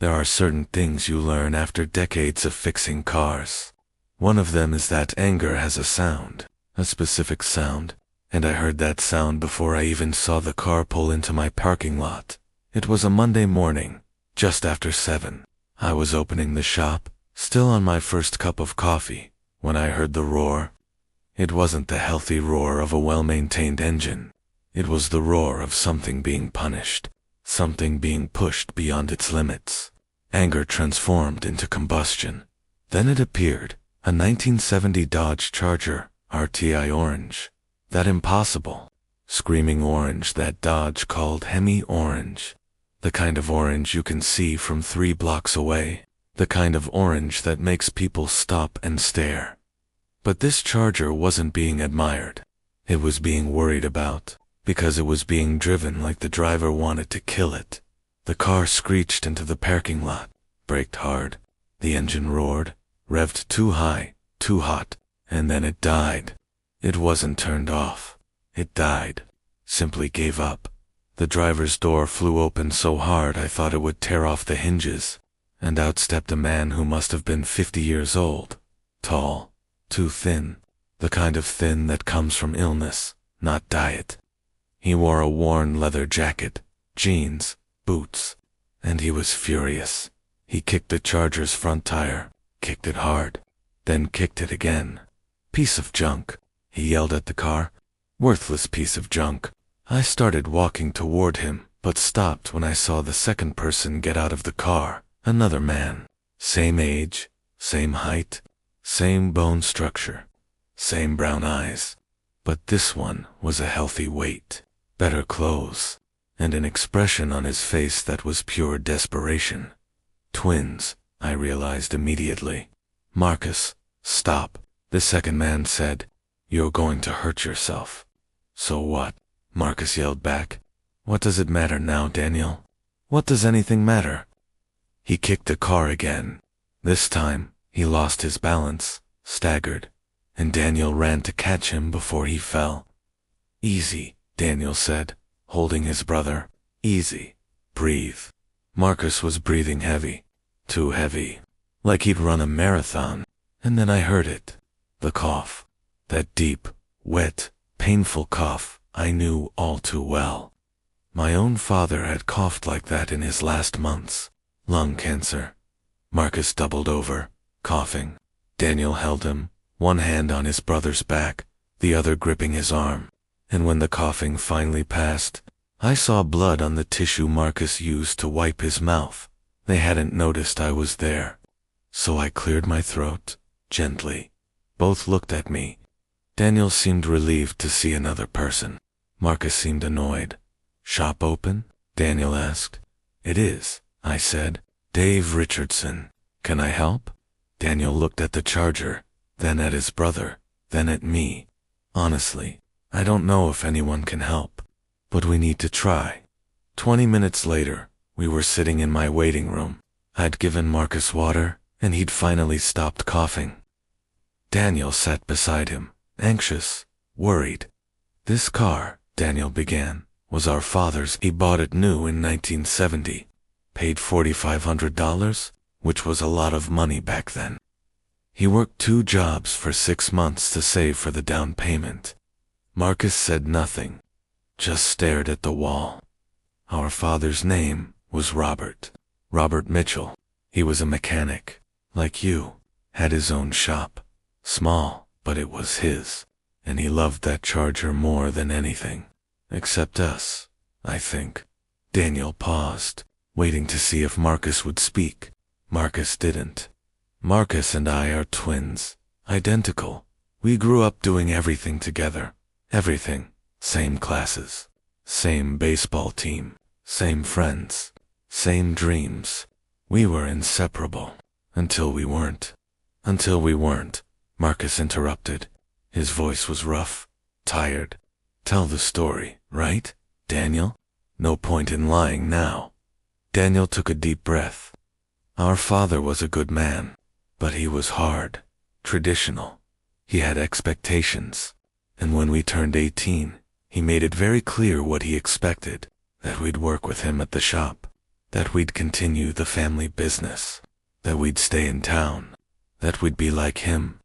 There are certain things you learn after decades of fixing cars. One of them is that anger has a sound, a specific sound, and I heard that sound before I even saw the car pull into my parking lot. It was a Monday morning, just after 7. I was opening the shop, still on my first cup of coffee, when I heard the roar. It wasn't the healthy roar of a well-maintained engine. It was the roar of something being punished, something being pushed beyond its limits. Anger transformed into combustion. Then it appeared, a 1970 Dodge Charger, RTI Orange. That impossible, screaming orange that Dodge called Hemi Orange. The kind of orange you can see from 3 blocks away. The kind of orange that makes people stop and stare. But this Charger wasn't being admired. It was being worried about, because it was being driven like the driver wanted to kill it. The car screeched into the parking lot, braked hard. The engine roared, revved too high, too hot, and then it died. It wasn't turned off. It died. Simply gave up. The driver's door flew open so hard I thought it would tear off the hinges, and out stepped a man who must have been 50 years old. Tall, too thin, the kind of thin that comes from illness, not diet. He wore a worn leather jacket, jeans, boots, and he was furious. He kicked the Charger's front tire, kicked it hard, then kicked it again. Piece of junk, he yelled at the car. Worthless piece of junk. I started walking toward him, but stopped when I saw the second person get out of the car, another man. Same age, same height, same bone structure, same brown eyes. But this one was a healthy weight, better clothes, and an expression on his face that was pure desperation. Twins, I realized immediately. Marcus, stop, the second man said. You're going to hurt yourself. So what? Marcus yelled back. What does it matter now, Daniel? What does anything matter? He kicked the car again. This time, he lost his balance, staggered, and Daniel ran to catch him before he fell. Easy, Daniel said, holding his brother. Easy. Breathe. Marcus was breathing heavy. Too heavy. Like he'd run a marathon. And then I heard it. The cough. That deep, wet, painful cough I knew all too well. My own father had coughed like that in his last months. Lung cancer. Marcus doubled over, coughing. Daniel held him, one hand on his brother's back, the other gripping his arm. And when the coughing finally passed, I saw blood on the tissue Marcus used to wipe his mouth. They hadn't noticed I was there. So I cleared my throat, gently. Both looked at me. Daniel seemed relieved to see another person. Marcus seemed annoyed. Shop open? Daniel asked. It is, I said. Dave Richardson. Can I help? Daniel looked at the Charger, then at his brother, then at me. Honestly, I don't know if anyone can help, but we need to try. 20 minutes later, we were sitting in my waiting room. I'd given Marcus water, and he'd finally stopped coughing. Daniel sat beside him, anxious, worried. This car, Daniel began, was our father's. He bought it new in 1970. Paid $4,500, which was a lot of money back then. He worked 2 jobs for 6 months to save for the down payment. Marcus said nothing, just stared at the wall. Our father's name was Robert. Robert Mitchell. He was a mechanic, like you, had his own shop. Small, but it was his, and he loved that Charger more than anything. Except us, I think. Daniel paused, waiting to see if Marcus would speak. Marcus didn't. Marcus and I are twins, identical. We grew up doing everything together. Everything. Same classes. Same baseball team. Same friends. Same dreams. We were inseparable. Until we weren't. Until we weren't, Marcus interrupted. His voice was rough, tired. Tell the story, right, Daniel? No point in lying now. Daniel took a deep breath. Our father was a good man, but he was hard, traditional. He had expectations, and when we turned 18, he made it very clear what he expected, that we'd work with him at the shop. that we'd continue the family business, that we'd stay in town, that we'd be like him.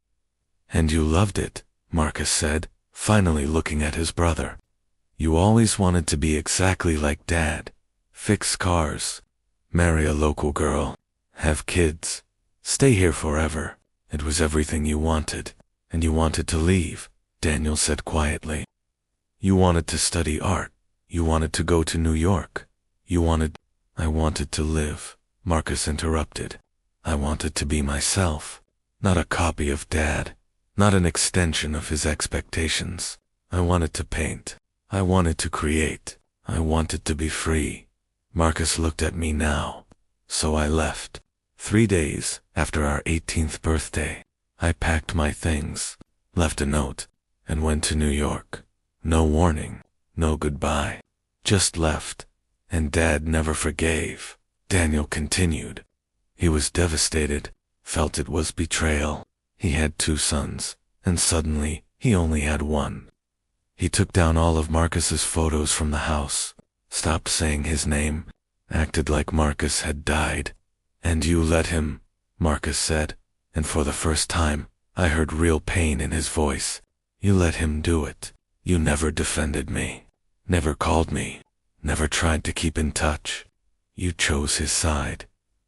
And you loved it, Marcus said, finally looking at his brother. You always wanted to be exactly like Dad. Fix cars, marry a local girl, have kids, stay here forever. It was everything you wanted, and you wanted to leave, Daniel said quietly. You wanted to study art. You wanted to go to New York. I wanted to live, Marcus interrupted. I wanted to be myself, not a copy of Dad, not an extension of his expectations. I wanted to paint. I wanted to create. I wanted to be free. Marcus looked at me now. So I left. 3 days after our 18th birthday, I packed my things, left a note, and went to New York. No warning, no goodbye. Just left. And Dad never forgave, Daniel continued. He was devastated, felt it was betrayal. He had 2 sons, and suddenly he only had 1. He took down all of Marcus's photos from the house, stopped saying his name, acted like Marcus had died. And you let him, Marcus said, and for the first time, I heard real pain in his voice. You let him do it. You never defended me, never called me, never tried to keep in touch. You chose his side.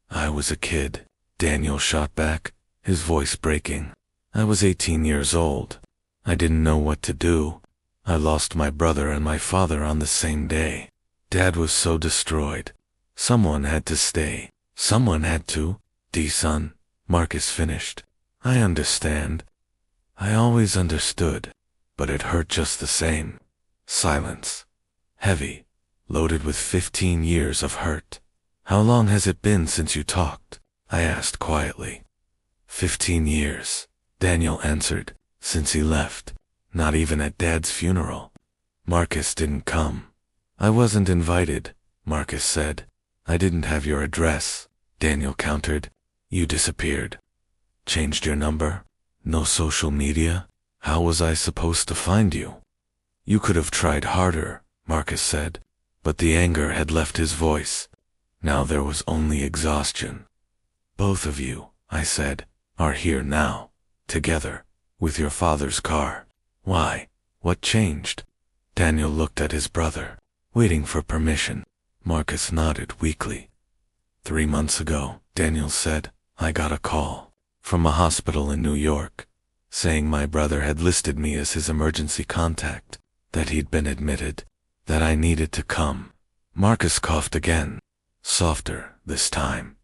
I was a kid, Daniel shot back, his voice breaking. I was 18 years old. I didn't know what to do. I lost my brother and my father on the same day. Dad was so destroyed. Someone had to stay. Someone had to. Son, Marcus finished. I understand. I always understood, but it hurt just the same. Silence. Heavy, loaded with 15 years of hurt. How long has it been since you talked? I asked quietly. 15 years, Daniel answered, since he left. Not even at Dad's funeral. Marcus didn't come. I wasn't invited, Marcus said. I didn't have your address, Daniel countered. You disappeared. Changed your number? No social media? How was I supposed to find you? You could have tried harder, Marcus said, but the anger had left his voice. Now there was only exhaustion. Both of you, I said, are here now, together, with your father's car. Why? What changed? Daniel looked at his brother, waiting for permission. Marcus nodded weakly. 3 months ago, Daniel said, I got a call from a hospital in New York, saying my brother had listed me as his emergency contact, that he'd been admitted, that I needed to come. Marcus coughed again, softer this time.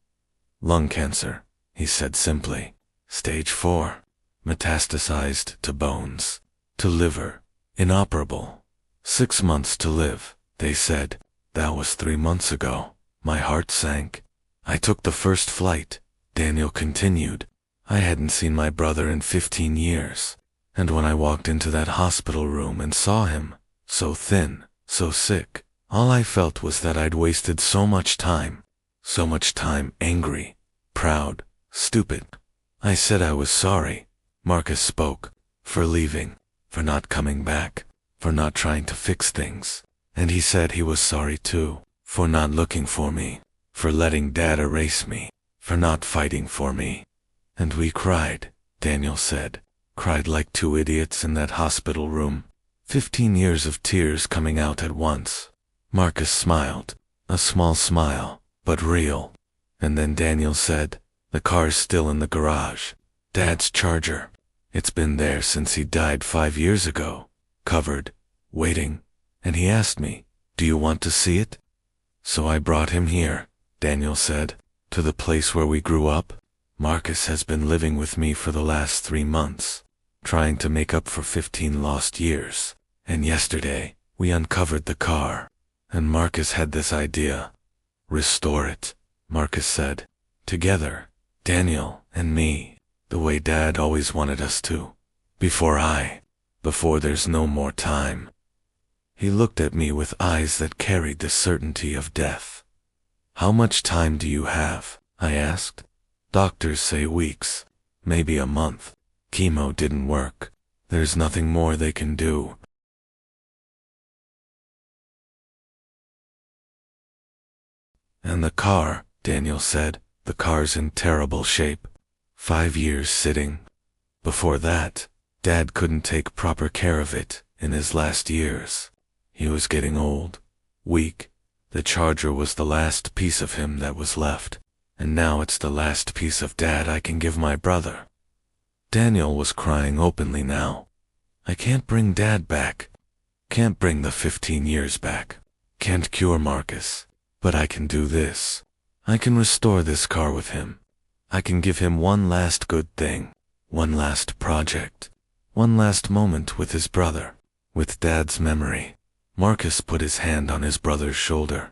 Lung cancer, he said simply. Stage 4, metastasized to bones, to liver, inoperable. 6 months to live, they said. That was 3 months ago. My heart sank. I took the first flight, Daniel continued. I hadn't seen my brother in 15 years. And when I walked into that hospital room and saw him, so thin, so sick, all I felt was that I'd wasted so much time angry, proud, stupid. I said I was sorry, Marcus spoke, for leaving, for not coming back, for not trying to fix things. And he said he was sorry too, for not looking for me, for letting Dad erase me, for not fighting for me. And we cried, Daniel said, cried like 2 idiots in that hospital room. 15 years of tears coming out at once. Marcus smiled, a small smile, but real. And then Daniel said, the car's still in the garage. Dad's Charger. It's been there since he died 5 years ago, covered, waiting. And he asked me, do you want to see it? So I brought him here, Daniel said, to the place where we grew up. Marcus has been living with me for the last 3 months, trying to make up for 15 lost years. And yesterday, we uncovered the car. And Marcus had this idea. Restore it, Marcus said. Together, Daniel and me, the way Dad always wanted us to. Before there's no more time. He looked at me with eyes that carried the certainty of death. How much time do you have? I asked. Doctors say weeks, maybe a month. Chemo didn't work. There's nothing more they can do. And the car, Daniel said, the car's in terrible shape. 5 years sitting. Before that, Dad couldn't take proper care of it in his last years. He was getting old, weak. The Charger was the last piece of him that was left, and now it's the last piece of Dad I can give my brother. Daniel was crying openly now. I can't bring Dad back. Can't bring the 15 years back. Can't cure Marcus. But I can do this. I can restore this car with him. I can give him one last good thing. One last project. One last moment with his brother. With Dad's memory. Marcus put his hand on his brother's shoulder.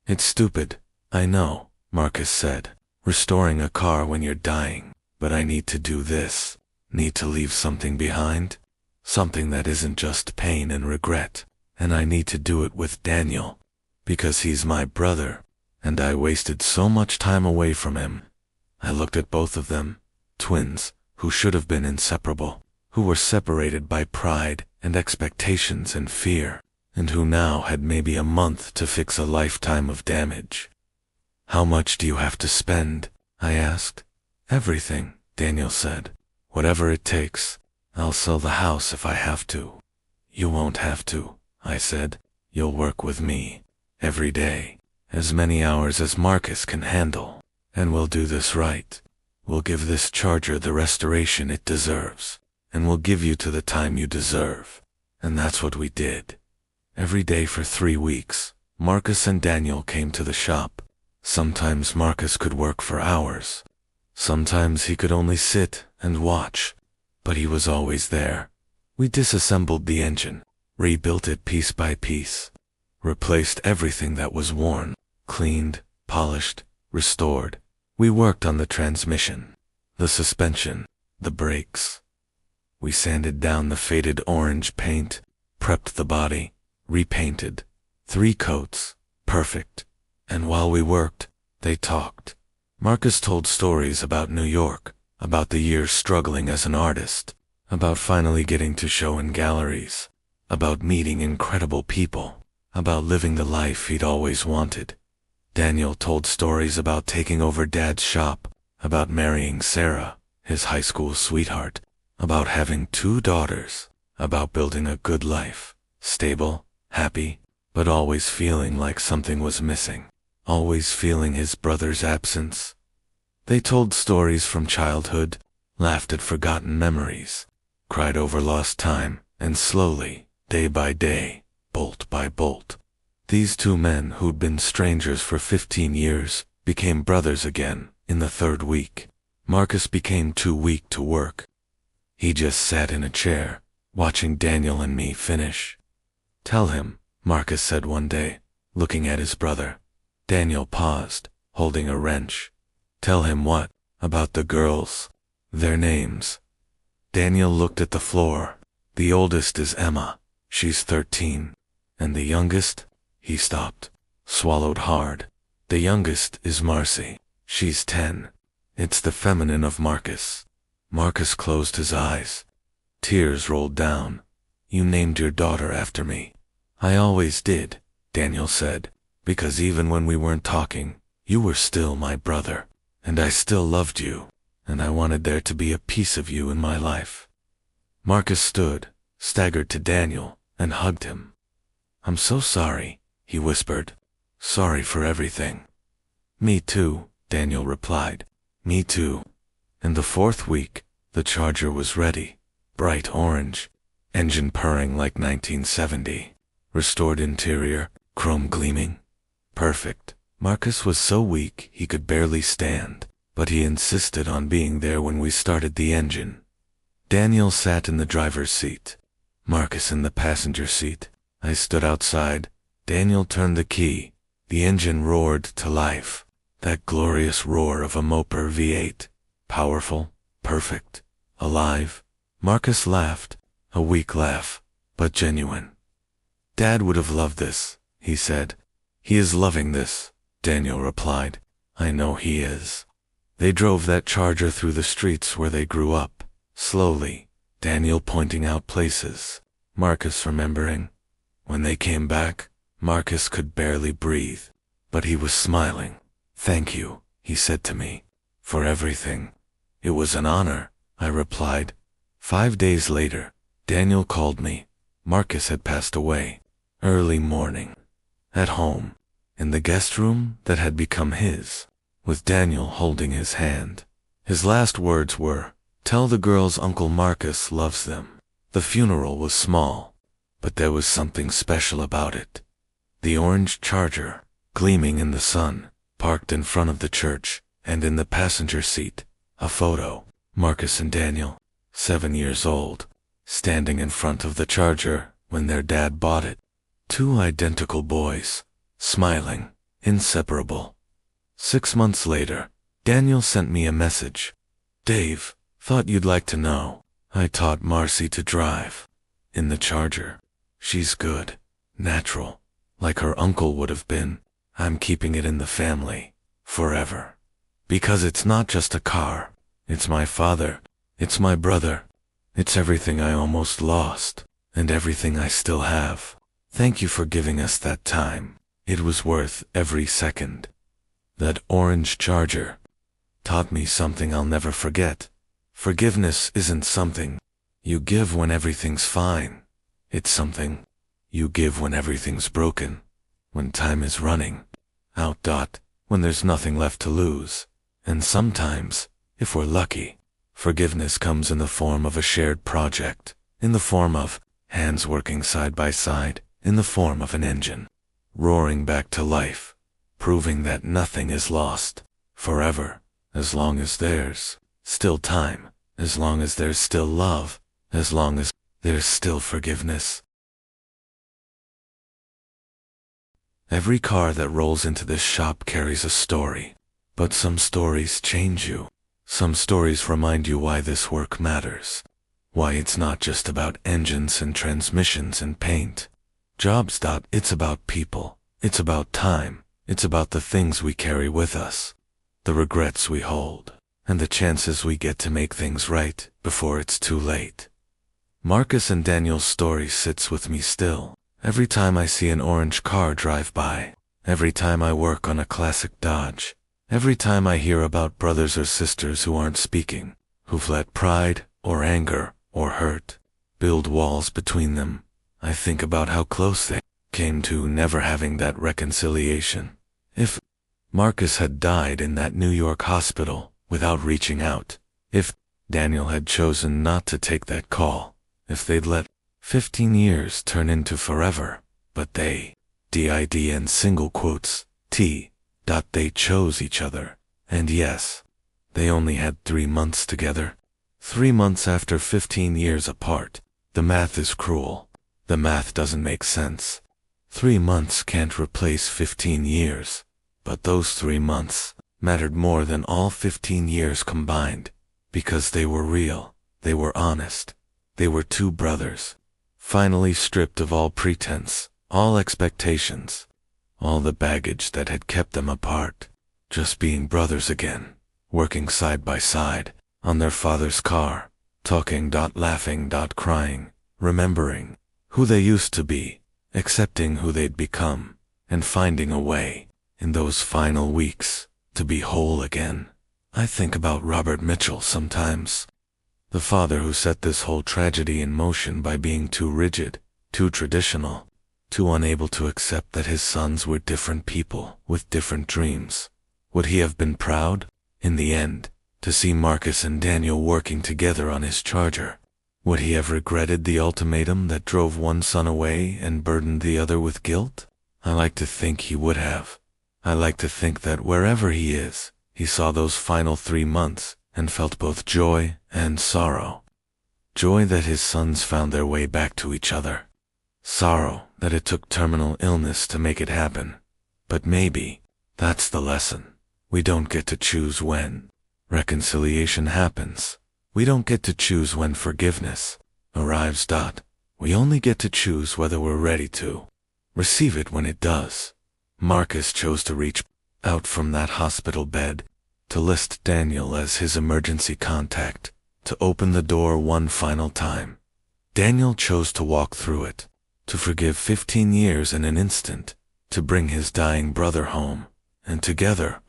It's stupid, I know, Marcus said. Restoring a car when you're dying. But I need to do this. Need to leave something behind. Something that isn't just pain and regret. And I need to do it with Daniel. Because he's my brother. And I wasted so much time away from him. I looked at both of them. Twins, who should have been inseparable. Who were separated by pride and expectations and fear. And who now had maybe a month to fix a lifetime of damage. How much do you have to spend? I asked. Everything, Daniel said. Whatever it takes. I'll sell the house if I have to. You won't have to, I said. You'll work with me. Every day. As many hours as Marcus can handle. And we'll do this right. We'll give this Charger the restoration it deserves. And we'll give you to the time you deserve. And that's what we did. Every day for 3 weeks, Marcus and Daniel came to the shop. Sometimes Marcus could work for hours. Sometimes he could only sit and watch. But he was always there. We disassembled the engine, rebuilt it piece by piece, replaced everything that was worn, cleaned, polished, restored. We worked on the transmission, the suspension, the brakes. We sanded down the faded orange paint, prepped the body, repainted. 3 coats, perfect. And while we worked, they talked. Marcus told stories about New York, about the years struggling as an artist, about finally getting to show in galleries, about meeting incredible people, about living the life he'd always wanted. Daniel told stories about taking over Dad's shop, about marrying Sarah, his high school sweetheart, about having 2 daughters, about building a good life, stable, happy, but always feeling like something was missing, always feeling his brother's absence. They told stories from childhood, laughed at forgotten memories, cried over lost time, and slowly, day by day, bolt by bolt, these 2 men who'd been strangers for 15 years became brothers again in the 3rd week. Marcus became too weak to work. He just sat in a chair, watching Daniel and me finish. Tell him, Marcus said one day, looking at his brother. Daniel paused, holding a wrench. Tell him what? About the girls. Their names. Daniel looked at the floor. The oldest is Emma. She's 13. And the youngest? He stopped, swallowed hard. The youngest is Marcy. She's 10. It's the feminine of Marcus. Marcus closed his eyes. Tears rolled down. You named your daughter after me. I always did, Daniel said, because even when we weren't talking, you were still my brother, and I still loved you, and I wanted there to be a piece of you in my life. Marcus stood, staggered to Daniel, and hugged him. I'm so sorry, he whispered. Sorry for everything. Me too, Daniel replied. Me too. In the 4th week, the Charger was ready, bright orange, engine purring like 1970, restored interior, chrome gleaming. Perfect. Marcus was so weak he could barely stand, but he insisted on being there when we started the engine. Daniel sat in the driver's seat, Marcus in the passenger seat. I stood outside. Daniel turned the key. The engine roared to life. That glorious roar of a Moper V8. Powerful, perfect, alive. Marcus laughed, a weak laugh, but genuine. Dad would have loved this, he said. He is loving this, Daniel replied. I know he is. They drove that Charger through the streets where they grew up, slowly, Daniel pointing out places, Marcus remembering. When they came back, Marcus could barely breathe. but he was smiling. "Thank you," he said to me, "for everything." "It was an honor," I replied. 5 days later, Daniel called me. Marcus had passed away. Early morning. At home, in the guest room that had become his, with Daniel holding his hand. His last words were, "Tell the girls Uncle Marcus loves them." The funeral was small, but there was something special about it. The orange Charger, gleaming in the sun, parked in front of the church, and in the passenger seat, a photo. Marcus and Daniel, 7 years old, standing in front of the Charger when their dad bought it. 2 identical boys, smiling, inseparable. 6 months later, Daniel sent me a message. "Dave, thought you'd like to know. I taught Marcy to drive. In the Charger. She's good, natural, like her uncle would have been. I'm keeping it in the family, forever. Because it's not just a car. It's my father. It's my brother. It's everything I almost lost, and everything I still have. Thank you for giving us that time. It was worth every second." That orange Charger taught me something I'll never forget. Forgiveness isn't something you give when everything's fine. It's something you give when everything's broken, when time is running out. When there's nothing left to lose. And sometimes, if we're lucky, forgiveness comes in the form of a shared project, in the form of hands working side by side, in the form of an engine roaring back to life, proving that nothing is lost forever, as long as there's still time, as long as there's still love, as long as there's still forgiveness. Every car that rolls into this shop carries a story, but some stories change you. Some stories remind you why this work matters, why it's not just about engines and transmissions and paint. Jobs. It's about people, it's about time, it's about the things we carry with us, the regrets we hold, and the chances we get to make things right before it's too late. Marcus and Daniel's story sits with me still. Every time I see an orange car drive by, every time I work on a classic Dodge, every time I hear about brothers or sisters who aren't speaking, who've let pride or anger or hurt build walls between them, I think about how close they came to never having that reconciliation. If Marcus had died in that New York hospital without reaching out, if Daniel had chosen not to take that call, if they'd let 15 years turn into forever, but they, did and single quotes, they chose each other, and yes, they only had 3 months together. 3 months after 15 years apart. The math is cruel. The math doesn't make sense. 3 months can't replace 15 years, but those 3 months mattered more than all 15 years combined, because they were real, they were honest, they were 2 brothers, finally stripped of all pretense, all expectations, all the baggage that had kept them apart, just being brothers again, working side by side, on their father's car, talking, laughing, crying, remembering who they used to be, accepting who they'd become, and finding a way, in those final weeks, to be whole again. I think about Robert Mitchell sometimes. The father who set this whole tragedy in motion by being too rigid, too traditional, too unable to accept that his sons were different people with different dreams. Would he have been proud, in the end, to see Marcus and Daniel working together on his Charger? Would he have regretted the ultimatum that drove one son away and burdened the other with guilt? I like to think he would have. I like to think that wherever he is, he saw those final 3 months and felt both joy and sorrow. Joy that his sons found their way back to each other. Sorrow that it took terminal illness to make it happen. But maybe that's the lesson. We don't get to choose when reconciliation happens. We don't get to choose when forgiveness arrives. We only get to choose whether we're ready to receive it when it does. Marcus chose to reach out from that hospital bed, to list Daniel as his emergency contact, to open the door one final time. Daniel chose to walk through it, to forgive 15 years in an instant, to bring his dying brother home, and together,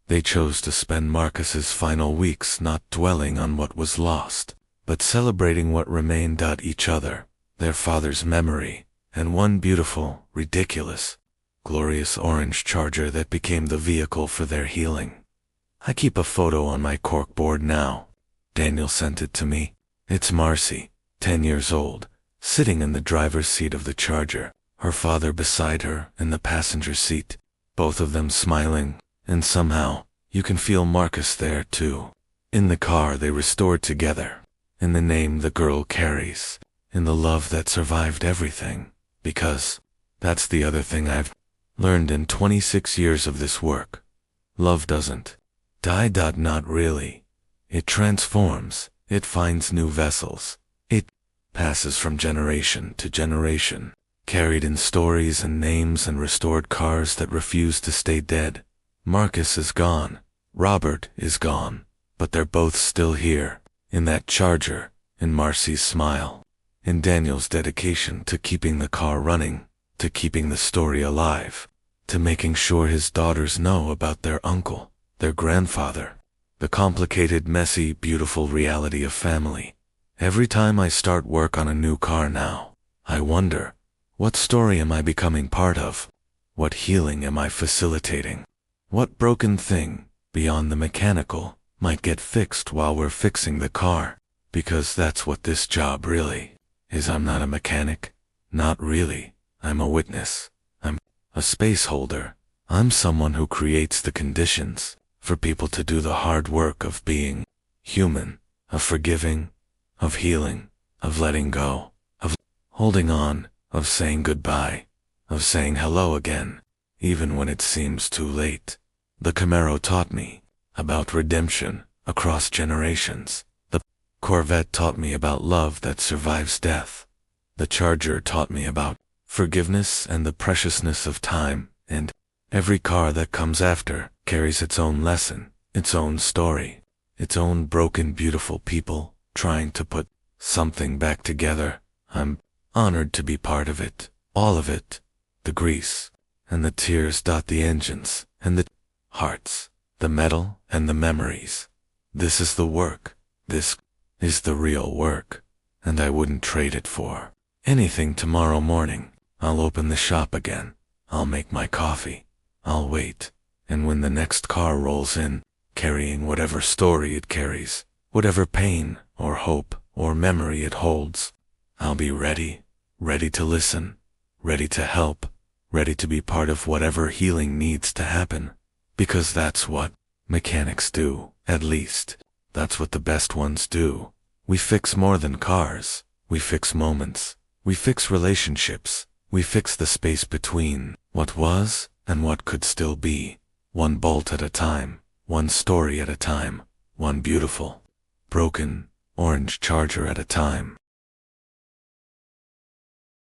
they chose to spend Marcus's final weeks not dwelling on what was lost, but celebrating what remained. Each other, their father's memory, and one beautiful, ridiculous, glorious orange Charger that became the vehicle for their healing. I keep a photo on my corkboard now. Daniel sent it to me. It's Marcy, 10 years old, sitting in the driver's seat of the Charger, her father beside her in the passenger seat, both of them smiling, and somehow, you can feel Marcus there too. In the car they restored together, in the name the girl carries, in the love that survived everything, because that's the other thing I've learned in 26 years of this work. Love doesn't die. Not really. It transforms, it finds new vessels, it passes from generation to generation, carried in stories and names and restored cars that refuse to stay dead. Marcus is gone, Robert is gone, but they're both still here, in that Charger, in Marcy's smile, in Daniel's dedication to keeping the car running, to keeping the story alive, to making sure his daughters know about their uncle, their grandfather, the complicated, messy, beautiful reality of family. Every time I start work on a new car now, I wonder, what story am I becoming part of? What healing am I facilitating? What broken thing, beyond the mechanical, might get fixed while we're fixing the car? Because that's what this job really is. I'm not a mechanic. Not really. I'm a witness. I'm a space holder. I'm someone who creates the conditions for people to do the hard work of being human, of forgiving, of healing, of letting go, of holding on, of saying goodbye, of saying hello again, even when it seems too late. The Camaro taught me about redemption across generations. The Corvette taught me about love that survives death. The Charger taught me about forgiveness and the preciousness of time, and every car that comes after carries its own lesson, its own story, its own broken, beautiful people trying to put something back together. I'm honored to be part of it, all of it, the grease and the tears. The engines and the hearts, the metal and the memories. This is the work. This is the real work, and I wouldn't trade it for anything. Tomorrow morning, I'll open the shop again. I'll make my coffee. I'll wait, and when the next car rolls in, carrying whatever story it carries, whatever pain or hope or memory it holds, I'll be ready, ready to listen, ready to help, ready to be part of whatever healing needs to happen. Because that's what mechanics do, at least. That's what the best ones do. We fix more than cars. We fix moments. We fix relationships. We fix the space between what was and what could still be. One bolt at a time, one story at a time, one beautiful, broken, orange Charger at a time.